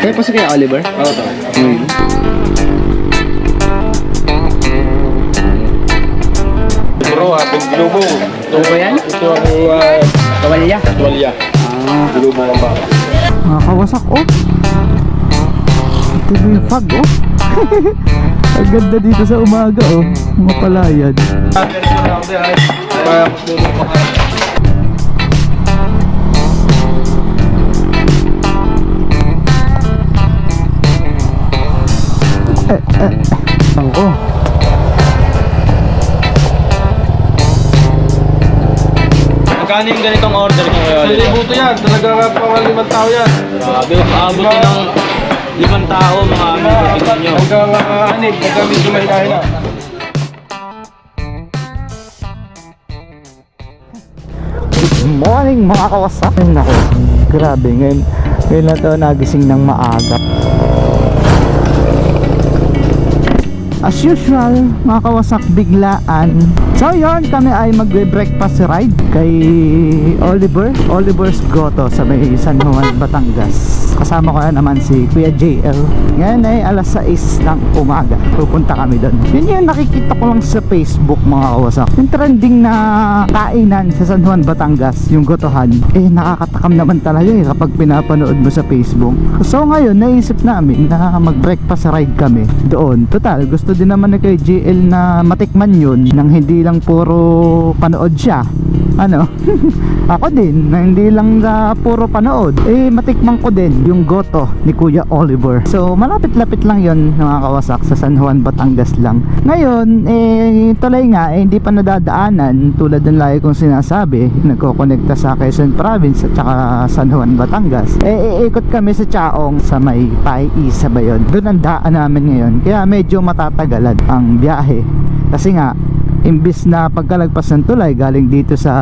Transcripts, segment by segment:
Kayo po si Kuya Oliver? Oo, to. Bro, Bilubong. Ano po yan? Ito ang Kawalya? tuwalya. Bilubong ang baka. Mga kawasak, oh. Ito yung fog, oh. Ang ganda dito sa umaga, oh. Mga palayan. Tangko. Magkano yung ganitong order niyo kayo? Sa libuto yan, talaga pang 5 tao yan. Grabe, aabutin ng 5 tao mga amigo, tingnan nyo. Hanggang anig, hanggang medyo mahinahin na. Good morning mga kawasak. Ay nako, grabe ngayon na to nagising ng maaga. As usual, mga kawasak, biglaan. So yon, kami ay magbe-breakfast ride kay Oliver's Grotto sa may San Juan, Batangas. Kasama ko naman si Kuya JL. Ngayon ay alas 6 ng umaga. Pupunta kami doon. Yun yung nakikita ko lang sa Facebook, mga kawasak. Yung trending na kainan sa San Juan, Batangas, yung gotohan. Eh, nakakatakam naman talaga eh kapag pinapanood mo sa Facebook. So ngayon, naisip namin na mag-breakfast ride kami doon. Total, gusto din naman ni Kuya JL na matikman yun nang hindi lang puro panood siya. Ano? Ako din, na hindi lang puro panood. Eh, matikman ko din yung goto ni Kuya Oliver. So, malapit-lapit lang yon mga kawasak, sa San Juan, Batangas lang. Ngayon, eh, tuloy nga, eh, hindi pa nadadaanan tulad ng lagi kong sinasabi, nagkokonekta sa Quezon Province at saka San Juan, Batangas. Eh, iikot kami sa Chaong sa may Pai-Isa ba yun? Doon ang daan namin ngayon. Kaya medyo matatagalan ang biyahe. Kasi nga, imbis na pagkalagpas ng tulay galing dito sa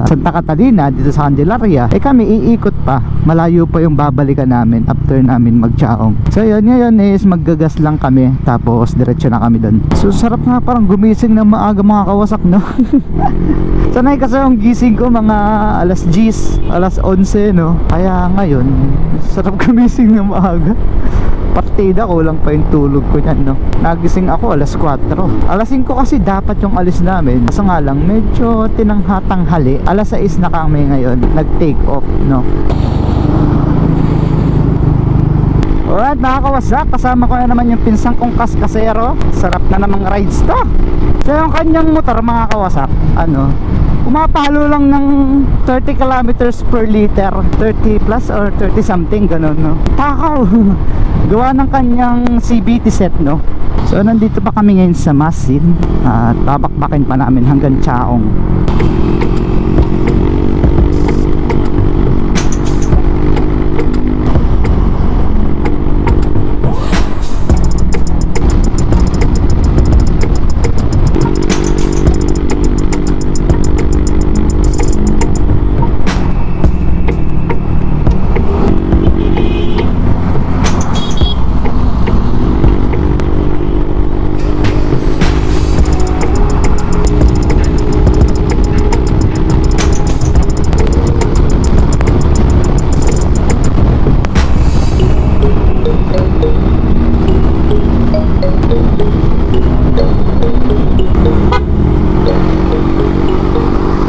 Santa Catalina, dito sa Candelaria, eh kami iikot pa, malayo pa yung babalikan namin after namin magchaong. So yun, ngayon is maggagas lang kami, tapos diretso na kami doon. So sarap nga parang gumising ng maaga mga kawasak, no? Sanay kasi yung gising ko mga alas 10, alas 11, no? Kaya ngayon sarap gumising ng maaga. Partida, kulang pa yung tulog ko niyan, no? Nagising ako alas 4. Alas 5 kasi dapat yung alis namin. Kaso nga lang, medyo tinanghatang hali. Alas 6 na kami ngayon, nag-take off, no? Alright, nakakawasak. Kasama ko na naman yung pinsang kong kaskasero. Sarap na namang rides to. So yung kanyang motor, mga kawasak, ano, pumapalo lang ng 30 kilometers per liter, 30 plus or 30 something, ganun, no? Takaw. Gawa ng kanyang CVT set, no? So nandito pa kami ngayon sa Masin at babakbakin pa namin hanggang Chaong.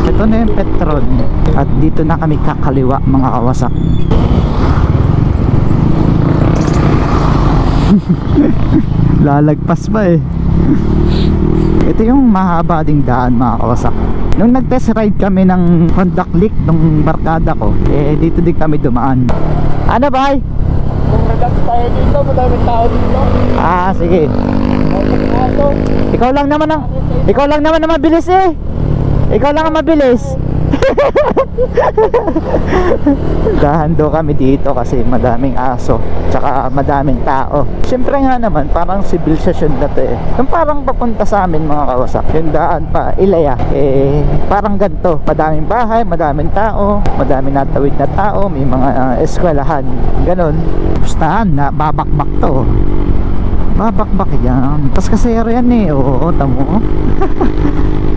Ito na yung Petron at dito na kami kakaliwa, mga kawasak. Lalagpas pa eh. Ito yung mahaba ding daan, mga kawasak. Nung nag-test ride kami ng Honda Click nung barkada ko, eh dito din kami dumaan. Ano ba? Kung relax tayo dito, madaming tao dito. Ah, sige. Ikaw lang naman ang mabilis eh. Ikaw lang ang mabilis. Dahando kami dito kasi madaming aso, tsaka madaming tao. Siyempre nga naman, parang civilization na to eh. Yung parang papunta sa amin, mga kawasak, yung daan pa Ilaya, eh parang ganito, madaming bahay, madaming tao, madaming natawid na tao, may mga eskwelahan, ganon. Pustahan na babakbak to, babakbak yan. Tapos kasero yan eh. Oo, tamo.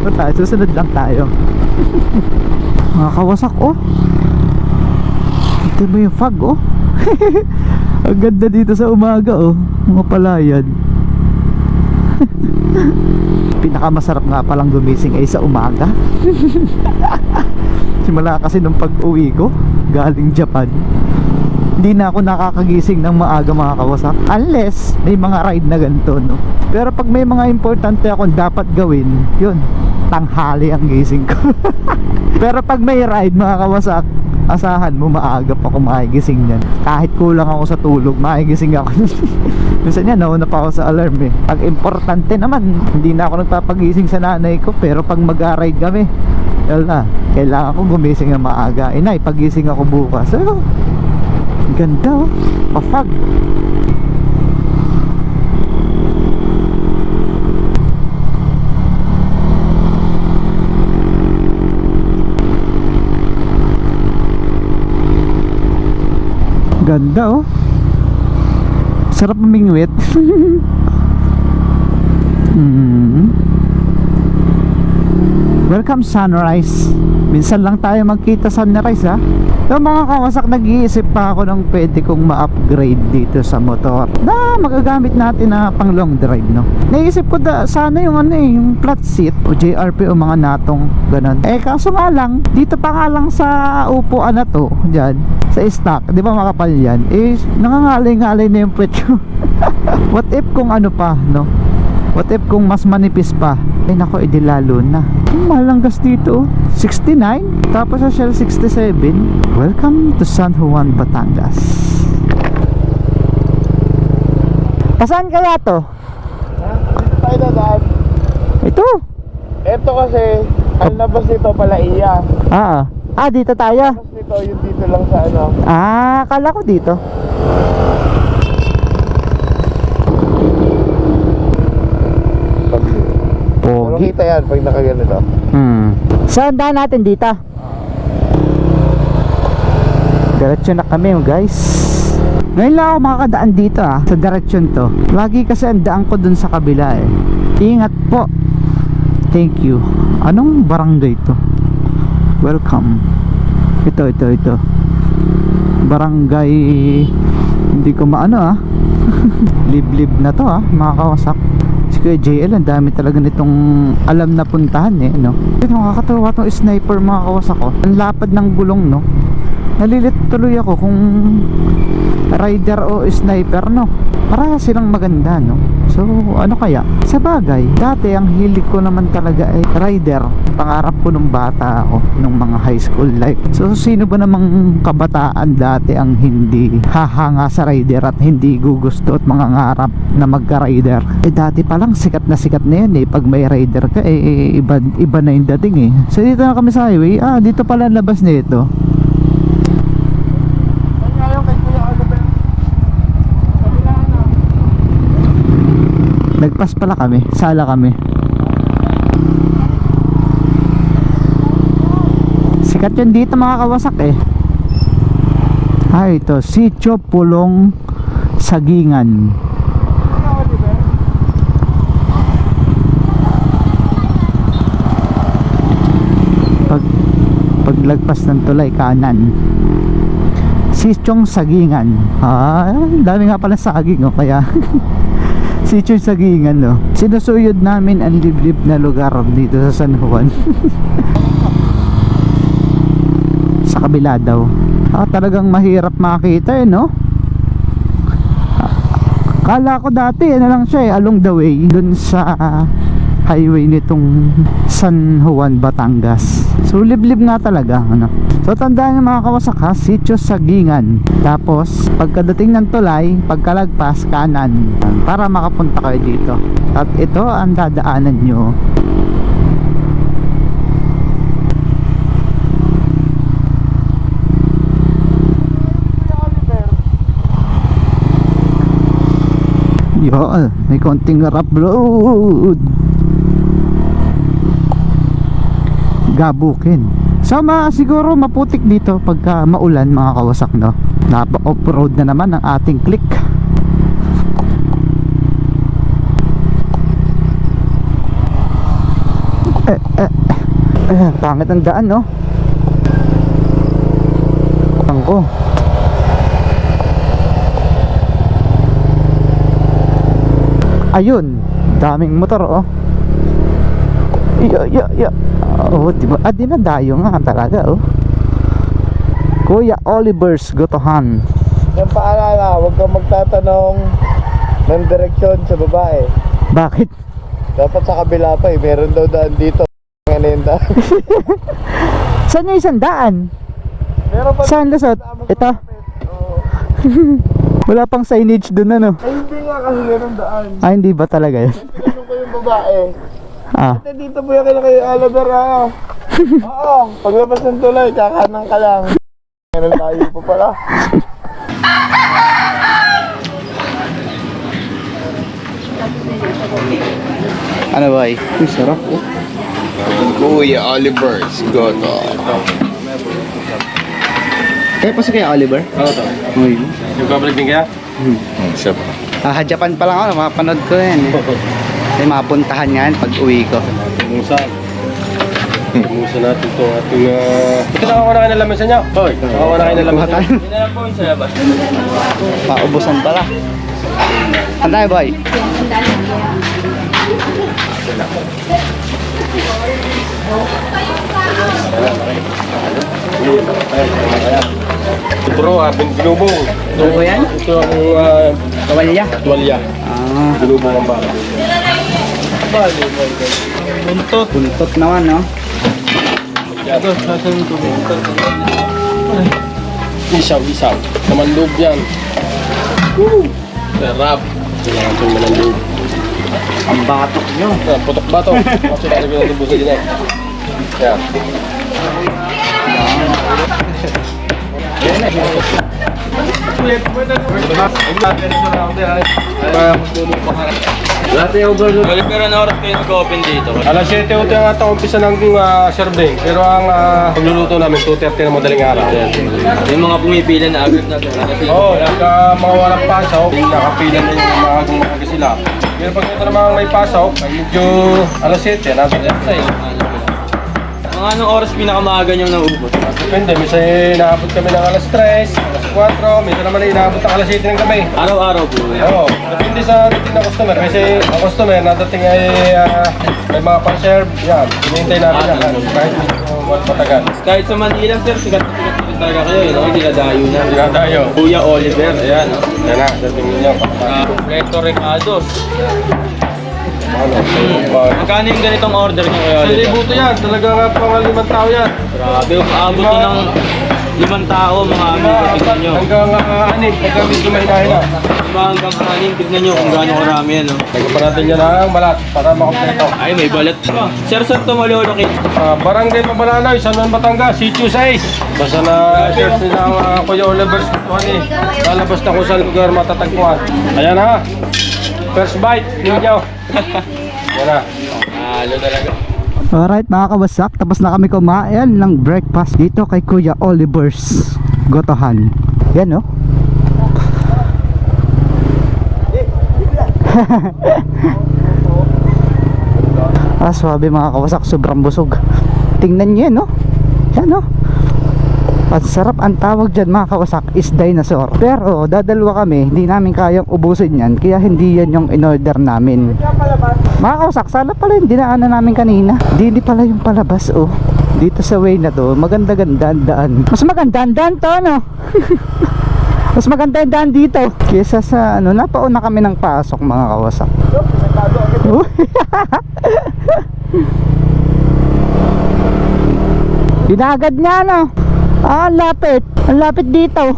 O tayo, susunod lang tayo. Mga kawasak, oh. Ito mo yung fog, oh. Ang ganda dito sa umaga oh, mga palayan. Pinakamasarap nga palang gumising ay sa umaga. Simula kasi nung pag-uwi ko galing Japan, hindi na ako nakakagising ng maaga mga kawasak, unless may mga ride na ganito, no? Pero pag may mga importante akong dapat gawin, yun, tanghali ang gising ko. Pero pag may ride mga kawasak, asahan mo maaga pa ako makigising yan. Kahit kulang ako sa tulog, makigising ako. Minsan yan, nauna pa ako sa alarm eh. Pag importante naman, hindi na ako nagpapagising sa nanay ko. Pero pag mag-ride kami, wala, kailangan ko gumising na maaga. Inay, pagising ako bukas. So, ganda oh, pafag. Ganda oh, sarap mamingwit. Welcome sunrise. Minsan lang tayo magkita sunrise ha. So mga kawasak, nag-iisip pa ako ng pwede kong ma-upgrade dito sa motor na magagamit natin na pang long drive, no? Naisip ko sana yung ano eh, yung flat seat o JRP o mga natong ganun. Eh kaso nga lang, dito pa nga lang sa upuan na to, dyan, sa stock, di ba makapal yan? Eh nangangalay-ngalay na yung puwet ko. What if kung ano pa, no? What if kung mas manipis pa? Ay nako, edi lalo na. Mahal ang gas dito, 69, tapos sa Shell 67. Welcome to San Juan, Batangas. Pasaan kaya to? Dito tayo dadaan. Ito. Ito kasi, ang labas nito pala iya. Dito tayo. Labas nito, yung dito lang sa ano. Akala ko dito. Pero Pogi. kita yan pag nakaganito. Saan daan natin dito? Diretso na kami guys. Ngayon lang ako makakadaan dito sa diretsyon to. Lagi kasi ang daan ko dun sa kabila eh. Ingat po. Thank you. Anong barangay to? Welcome. Ito. Barangay, hindi ko maano Liblib na to mga kawasak. Si Kuya JL, ang dami talaga nitong alam na puntahan eh, no? Ito, nakakatawa tong sniper mga kawasak ko. Ang lapad ng gulong, no? Nalilit tuloy ako kung rider o sniper, no? Para silang maganda, no? So, ano kaya? Sa bagay, dati ang hilig ko naman talaga ay rider. Pangarap ko nung bata ako, nung mga high school life. So, sino ba namang kabataan dati ang hindi hahanga sa rider at hindi gugusto at mangangarap na magka-rider? Eh, dati pa lang sikat na yan eh. Pag may rider ka, iba na yung dating eh. So, dito na kami sa highway. Dito pala labas nito. Nagpas pala kami, sala kami. Sikat yun dito mga kawasak eh. Ito, Sitio Pulong Sagingan. Paglagpas ng tulay kanan, Sityong Sagingan. Dami nga pala saging kaya Sityong Sagingan, no? Sinusuyod namin ang liblib na lugar dito sa San Juan. Sa kabila daw. Talagang mahirap makita eh, no? Kala ko dati ano lang siya along the way dun sa highway nitong San Juan, Batangas. So liblib nga talaga, ano? So tandaan nyo mga kawasak Sitio Sagingan. Tapos pagkadating ng tulay, pagkalagpas kanan para makapunta kayo dito. At ito ang dadaanan nyo. May konting rough road. Gabukin. So siguro maputik dito pagka maulan mga kawasak, no? Napa-off-road na naman ang ating click. Pangit ang daan, no? Tangko. Ayun, daming motor oh. Oh, diba? Dinadayo nga talaga oh. Kuya Oliver's Gotohan. Yan paalala, huwag kang magtatanong ng direksyon sa babae. Bakit? Dapat sa kabila pa eh, meron daw daan dito. Ngayon yung daan. Saan yung isang daan? Meron pa Saan lusot? Ito? Oo. Wala pang signage dun ano? Ay hindi nga kasi meron daan. Ah, hindi ba talaga yun? Tinanong ko yung babae. Ah, Ate, dito po yung kailangan kayo Oliver ah. Oo, paglabas ng tulay, kakanan ka lang. Meron tayo po pala. ano ba eh? Uy, sarap oh. Kuya Oliver's Goto. Kaya pa si kaya Oliver? Oo to. Uy. Nagpapalik din kaya? Siya pa. Japan pa lang ako, mapapanood ko yan eh. Kasi mapuntahan nga yan pag uwi ko. Tumusan. Tumusan natin ito ating... Ito na ako na kayo ng lamesa niya. Hoy, ako na kayo ng lamesa niya. Hindi na lang po yung sa labas. Paubusan pala. Ano tayo boy? Bro, binubong. Ano po yan? Ito ang Kawalya. tuwalya. Ah, Binubong ang baka. Buntot. buntot naman no? Ito, sasan ito. Isaw. Namandog yan. Sarap. Kailangan ito manandog. Ang batok nyo. Putok ba ito? Kasi nalagyan natin busa din eh. Yan. Dati overload. Balik pero na oras kayo nag-open dito. Alas 7 ito yung ata umpisa ng serving. Pero ang pagluluto namin 2:30 na madaling araw. Yung mga pumipila na agad natin. Oo, pagka mga walang pasaw, nakapila na yung mga gumaga sila. Pero pag ito namang may pasaw, medyo alas 7, nasa 6. Mga anong oras pinakamaaga niyong naubos? Depende, minsan inaabot kami ng alas 3, alas 4, minsan naman inaabot ng alas 7 ng gabi. Araw-araw po. Oo, depende sa dating ng customer. Kasi ang customer, nadating ay may mga pa-serve. Yan, hinihintay natin yan. Kahit medyo matagal. Kahit sa Manila, sir, sikat talaga kayo. Yun, ako dinadayo na. Hindi na tayo. Kuya Oliver, ayan. Yan na, dating ninyo. Completo Ricados. Ano, Magkano yung ganitong order niyo kaya? Sa libuto yan, talaga nga pang 5 tao yan. Grabe, umaabot na ng 5 tao, mga amigo. Tignan nyo. Hanggang hanggang medyo mahinahin na. 5 hanggang 6, tignan nyo kung gaano karami yan. No? Lagyan pa natin yan ng balat para makompleto. Ay, may balat pa. Sir, saan ito malulokate? Barangay Pabalanoy, San Juan, Batangas, Sitio 6. Basta na search nila ang Kuya Oliver's Gotohan eh. Lalabas na kung saan lugar matatagpuan. Ayan ha. First bite, ninyo. Yan na. Halo talaga. Alright mga kawasak, tapos na kami kumain ng breakfast dito kay Kuya Oliver's Gotohan. Yan no? Swabe mga kawasak, sobrang busog. Tingnan nyo yan no? Yan no? At sarap, ang tawag dyan mga kawasak is dinosaur. Pero dadalwa kami, hindi namin kayang ubusin yan, kaya hindi yan yung in-order namin. Mga kawasak, sana pala yung dinaanan namin kanina. Hindi pala yung palabas oh. Dito sa way na to, maganda-ganda ang daan. Mas maganda ang daan to no? Mas maganda ang daan dito kesa sa ano, napauna kami ng pasok mga kawasak. Dinagad niya no? Ang lapit. Ang lapit dito.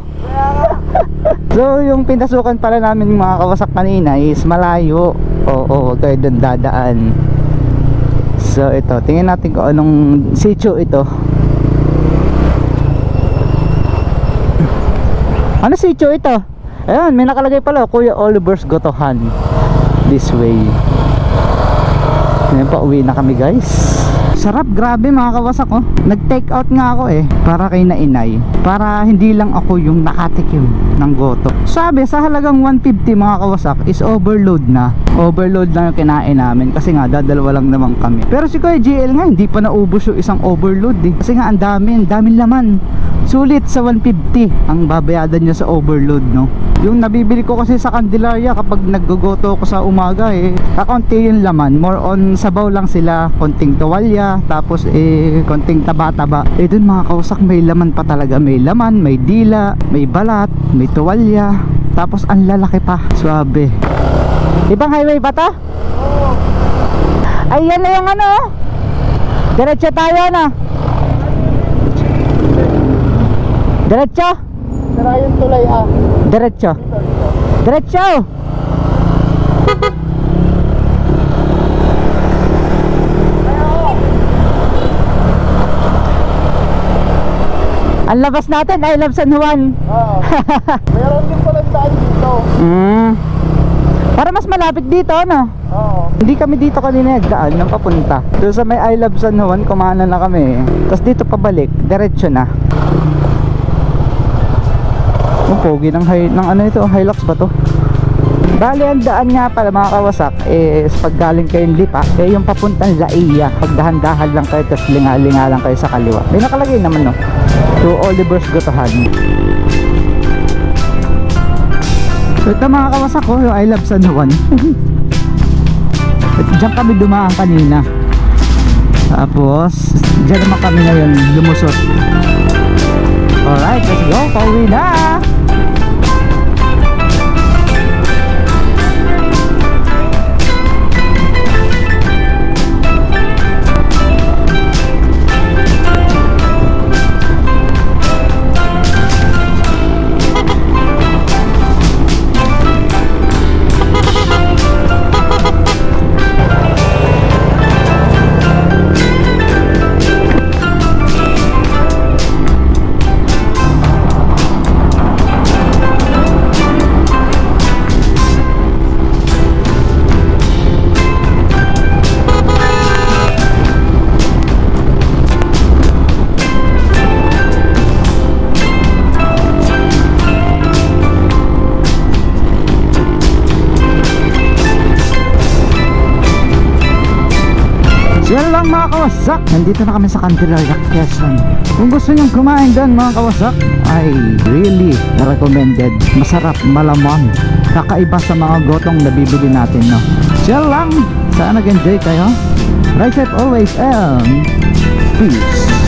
So yung pinasukan pala namin mga kawasak kanina is malayo. Oo, wag kayo doon dadaan. So ito, tingnan natin kung anong sitio ito. Ano sitio ito? Ayun, may nakalagay pala, Kuya Oliver's Gotohan. This way. Ngayon pa, uwi na kami guys. Sarap, grabe mga kawasak oh. Nag-take out nga ako eh, para kay Nainay, para hindi lang ako yung nakatikim ng goto. Sabi sa halagang 150 mga kawasak is overload na. Overload lang yung kinain namin kasi nga dadalawa lang naman kami. Pero si Kuya GL nga hindi pa naubos yung isang overload eh. Kasi nga ang daming laman. Sulit sa 150 ang babayadan nyo sa overload, no? Yung nabibili ko kasi sa Candelaria kapag naggogoto ko sa umaga kakaunti yung laman. More on sabaw lang sila, konting tuwalya, tapos konting taba-taba. Dun mga kausak, may laman pa talaga. May laman, may dila, may balat, may tuwalya, tapos ang lalaki pa. Swabe. Ibang highway ba to? Ay, yan na yung ano. Diretso tayo na. Diretso. Sira yung tulay Diretso. Diretso. Ang labas natin, I love San Juan. Oo. Meron din pala daan dito. Para mas malapit dito, no? Oo. Hindi kami dito kanina nagdaan ng papunta. Doon sa may I love San Juan, kumana na kami. Tapos dito pabalik, diretso na. Ang pogi ng ano ito, Hilux ba to? Bali, ang daan nga pala mga kawasak is pag galing kayong Lipa, yung papuntang Laia. Pagdahan-dahan lang kayo, tapos linga-linga lang kayo sa kaliwa. May nakalagay naman, no? To Oliver's Gotohan. So ito mga kawasak ko, yung I love San Juan. At dyan kami dumaan kanina. Tapos dyan naman kami ngayon lumusot. Alright, let's go, pauwi na. Yan lang mga kawasak, nandito na kami sa Candelaria, Quezon. Kung gusto nyo kumain doon mga kawasak, ay really recommended. Masarap, malamang, kakaiba sa mga gotong nabibili natin, no? Yan lang, sana nag-enjoy kayo. Ride safe always and peace.